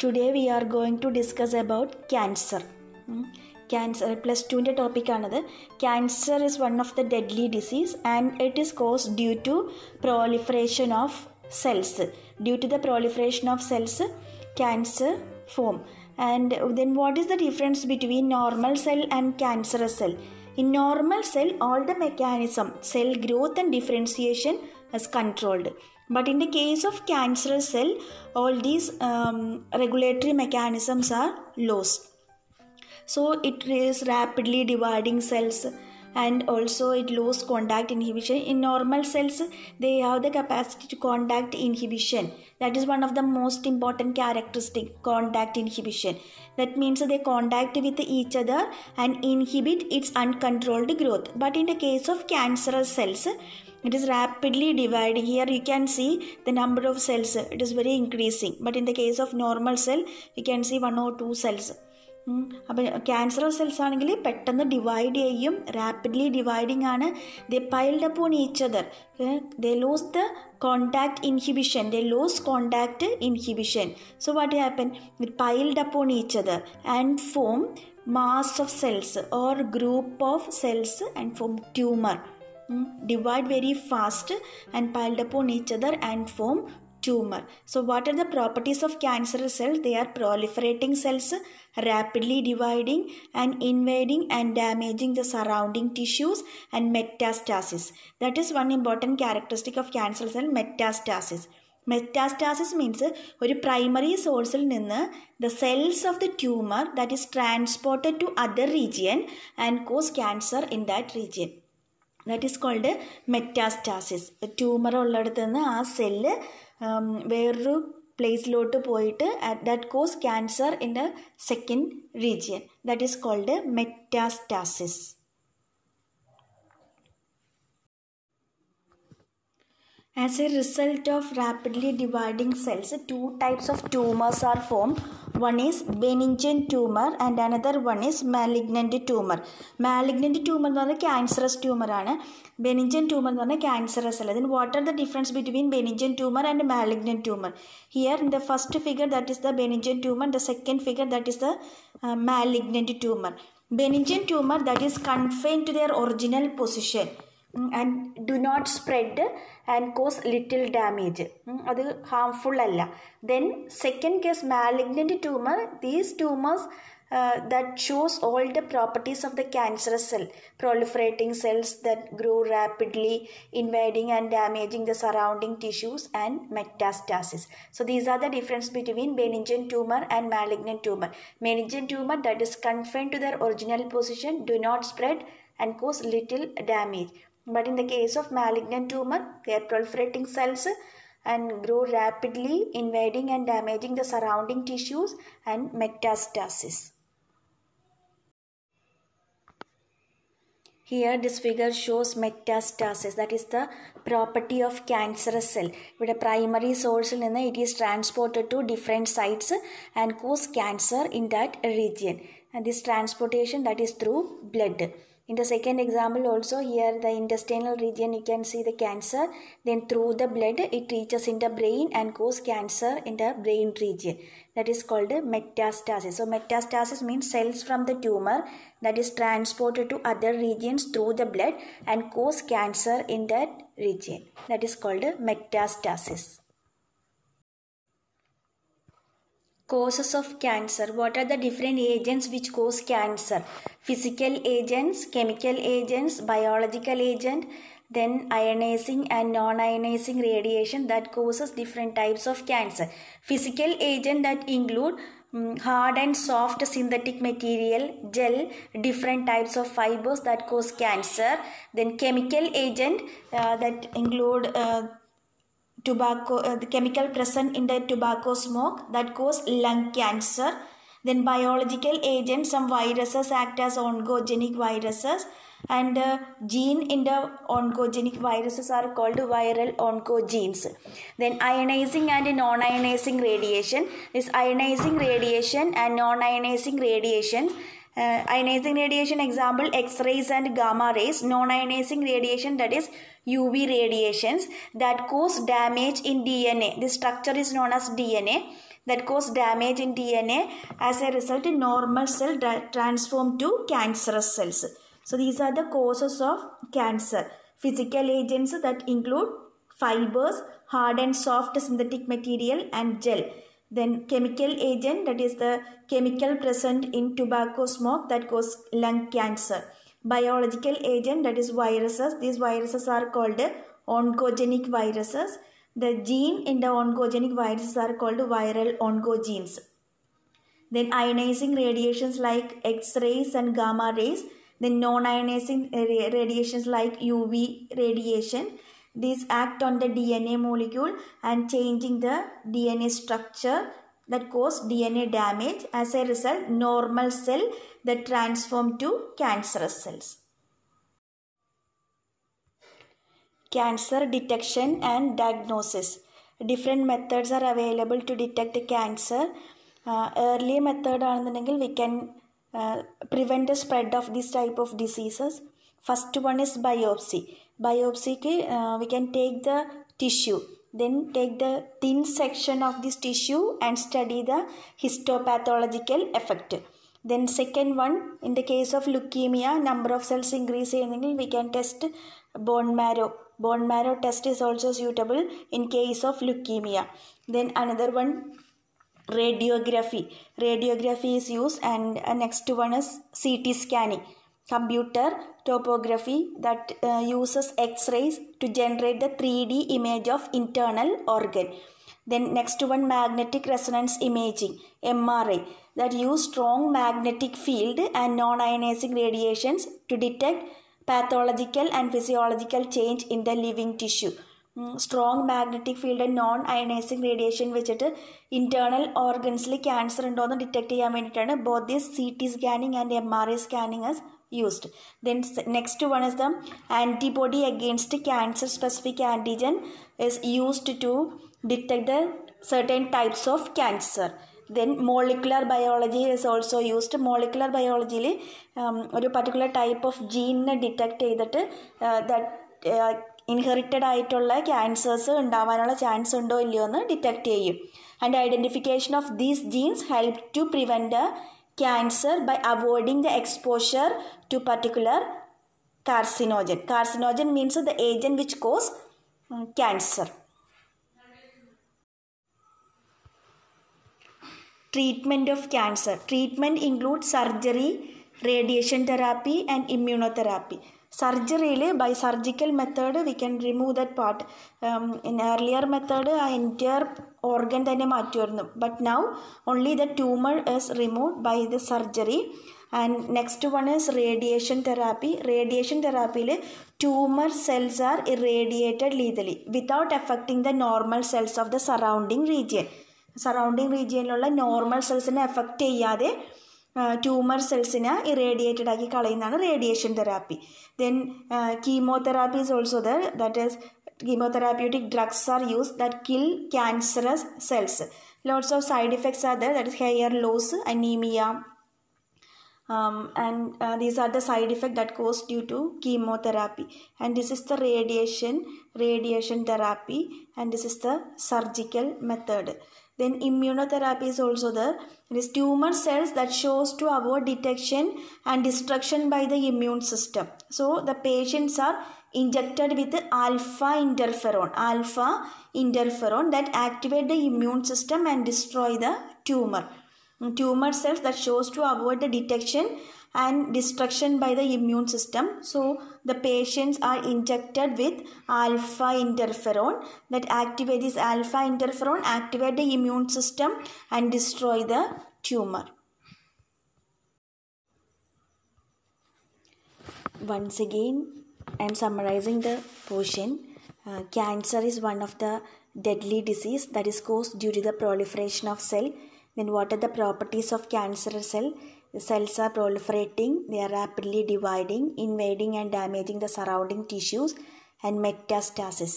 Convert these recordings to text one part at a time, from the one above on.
Today we are going to discuss about cancer. Cancer plus 2 topic another. Cancer is one of the deadly disease and it is caused due to proliferation of cells. Due to the proliferation of cells, cancer form. And then what is the difference between normal cell and cancerous cell? In normal cell, all the mechanism, cell growth and differentiation is controlled. But in the case of cancerous cell, all these regulatory mechanisms are lost. So it is rapidly dividing cells and also it loses contact inhibition. In normal cells, they have the capacity to contact inhibition. That is one of the most important characteristic, contact inhibition. That means they contact with each other and inhibit its uncontrolled growth. But in the case of cancerous cells, it is rapidly dividing. Here you can see the number of cells. It is very increasing. But in the case of normal cell, you can see 1 or 2 cells. അപ്പോൾ cancerous cells ആണെങ്കിൽ പെട്ടെന്ന് divide ചെയ്യും, rapidly dividing ആണ്. They piled upon each other, they lose the contact inhibition, they lose contact inhibition. So what happen? It piled upon each other and form mass of cells or group of cells and form tumor. Divide very fast and piled upon each other and form tumor. So what are the properties of cancerous cells? They are proliferating cells, rapidly dividing and invading and damaging the surrounding tissues, and metastasis. That is one important characteristic of cancer cell, metastasis. Metastasis means ഒരു primary source നിന്ന് the cells of the tumor that is transported to other region and cause cancer in that region. That is called metastasis. Tumour ഉള്ളിടത്ത് നിന്ന് ആ cell വേറൊരു പ്ലേസിലോട്ട് പോയിട്ട് that cause cancer in the second region. That is called metastasis. As a result of rapidly dividing cells, 2 types of tumors are formed. One is benign tumor and another one is malignant tumor. Malignant tumor എന്ന് പറഞ്ഞാൽ cancerous tumour ആണ്. benign tumor എന്ന് പറഞ്ഞാൽ cancerous അല്ല. Then what are the difference between benign tumor and malignant tumor? Here in the first figure that is the benign tumor, the second figure that is the malignant tumor. Benign tumor that is confined to their original position and do not spread and cause little damage. അത് harmful അല്ല. Then second case malignant tumor, these tumors that shows all the properties of the cancerous cell, proliferating cells that grow rapidly, invading and damaging the surrounding tissues, and metastasis. So these are the difference between benign tumor and malignant tumor. Benign tumor that is confined to their original position, do not spread and cause little damage. But in the case of malignant tumor, they are proliferating cells and grow rapidly, invading and damaging the surrounding tissues, and metastasis. Here this figure shows metastasis, that is the property of cancerous cell. With a primary source it is transported to different sites and cause cancer in that region. And this transportation that is through blood. In the second example also, here the intestinal region you can see the cancer, then through the blood it reaches in the brain and cause cancer in the brain region. That is called metastasis. So metastasis means cells from the tumor that is transported to other regions through the blood and cause cancer in that region. That is called metastasis. Causes of cancer. What are the different agents which cause cancer? Physical agents, chemical agents, biological agent, then ionizing and non-ionizing radiation that causes different types of cancer. Physical agent that include hard and soft synthetic material, gel, different types of fibers that cause cancer. Then chemical agent that include tobacco, the chemical present in the tobacco smoke that cause lung cancer. Then biological agents, some viruses act as oncogenic viruses, and gene in the oncogenic viruses are called viral oncogenes. Then ionizing and non-ionizing radiation. This ionizing radiation and non-ionizing radiation Ionizing radiation example X-rays and gamma rays. Non-ionizing radiation, that is UV radiations that cause damage in DNA. This structure is known as DNA, that cause damage in DNA. As a result, normal cell transform to cancerous cells. So these are the causes of cancer. Physical agents that include fibers, hard and soft synthetic material, and gel. Then chemical agent, that is the chemical present in tobacco smoke that cause lung cancer. Biological agent, that is viruses. These viruses are called oncogenic viruses. The gene in the oncogenic viruses are called viral oncogenes. Then ionizing radiations like X-rays and gamma rays. Then non-ionizing radiations like UV radiation. These act on the DNA molecule and changing the DNA structure that cause DNA damage. As a result, normal cell that transform to cancerous cells. Cancer detection and diagnosis. Different methods are available to detect cancer. Early method we can prevent the spread of this type of diseases. First one is biopsy. Biopsy we can take the tissue, then take the thin section of this tissue and study the histopathological effect. Then second one, in the case of leukemia, number of cells increase, we can test bone marrow. Bone marrow test is also suitable in case of leukemia. Then another one, radiography. Radiography is used, and next one is CT scanning. Computer topography that uses X-rays to generate the 3D image of internal organ. Then next one, magnetic resonance imaging, MRI, that use strong magnetic field and non-ionizing radiations to detect pathological and physiological change in the living tissue. Strong magnetic field and non-ionizing radiation വെച്ചിട്ട് internal organs cancer ഉണ്ടോ എന്ന് detect ചെയ്യാൻ വേണ്ടിയിട്ടാണ് both this CT scanning and MRI scanning is used. Then next one is the antibody against cancer specific antigen is used to detect the certain types of cancer. Then molecular biology is also used. Molecular biology ഒരു particular type of gene detect ചെയ്തിട്ട് that inherited ആയിട്ടുള്ള cancers ഉണ്ടാവാനുള്ള chance ഉണ്ടോ ഇല്ലയോ എന്ന് detect ചെയ്യും. And identification of these genes help to prevent cancer by avoiding the exposure to particular carcinogen. Carcinogen means the agent which cause cancer. Treatment of cancer. Treatment includes surgery, radiation therapy, and immunotherapy. Surgery, by surgical method we can remove that part. In earlier method entire organ തന്നെ മാറ്റുമായിരുന്നു, but now only the tumor is removed by the surgery. And next one is radiation therapy. Radiation therapy tumor cells are irradiated lethally without affecting the normal cells of the surrounding region. Surrounding region normal cells affect ചെയ്യാതെ tumour സെൽസിനെ irradiated ആക്കി കളയുന്നതാണ് radiation therapy. Then chemotherapy is also there, that is chemotherapeutic drugs are used that kill cancerous cells. Lots of side effects are there, that is hair loss, anemia, and these are the side effects that cause due to chemotherapy. And this is the radiation therapy, and this is the surgical method. Then immunotherapy is also there. It is tumor cells that shows to avoid detection and destruction by the immune system. So the patients are injected with alpha interferon that activate the immune system and destroy the tumor cells that shows to avoid the detection and destruction by the immune system. So the patients are injected with alpha interferon that activate this alpha interferon, activate the immune system and destroy the tumor. Once again, I am summarizing the portion. Cancer is one of the deadly disease that is caused due to the proliferation of cell. Then what are the properties of cancerous cell? The cells are proliferating, they are rapidly dividing, invading and damaging the surrounding tissues, and metastasis.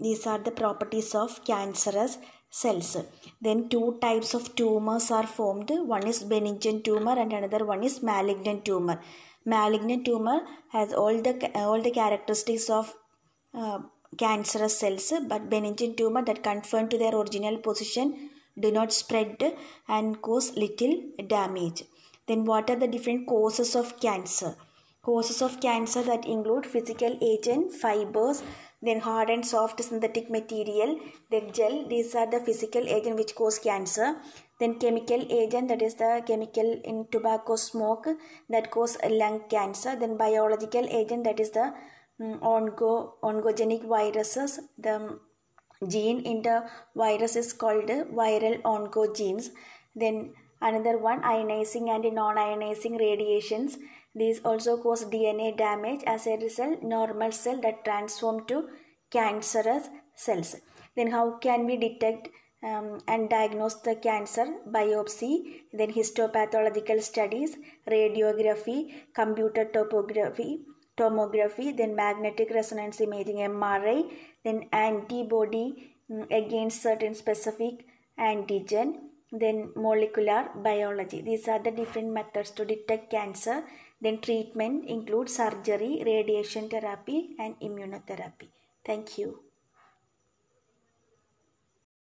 These are the properties of cancerous cells. Then two types of tumors are formed. One is benign tumor and another one is malignant tumor. Malignant tumor has all the characteristics of cancerous cells, but benign tumor that confirm to their original position, do not spread and cause little damage. Then what are the different causes of cancer? Causes of cancer that include physical agent, fibers, then hard and soft synthetic material, then gel. These are the physical agent which cause cancer. Then chemical agent, that is the chemical in tobacco smoke that cause lung cancer. Then biological agent, that is the oncogenic viruses. The gene in the virus is called viral oncogenes. Then another one, ionizing and non-ionizing radiations. These also cause DNA damage. As a result, normal cell that transform to cancerous cells. Then how can we detect and diagnose the cancer? Biopsy, then histopathological studies, radiography, computer tomography, then magnetic resonance imaging, MRI, then antibody against certain specific antigen, then molecular biology. These are the different methods to detect cancer. Then treatment includes surgery, radiation therapy and immunotherapy. Thank you.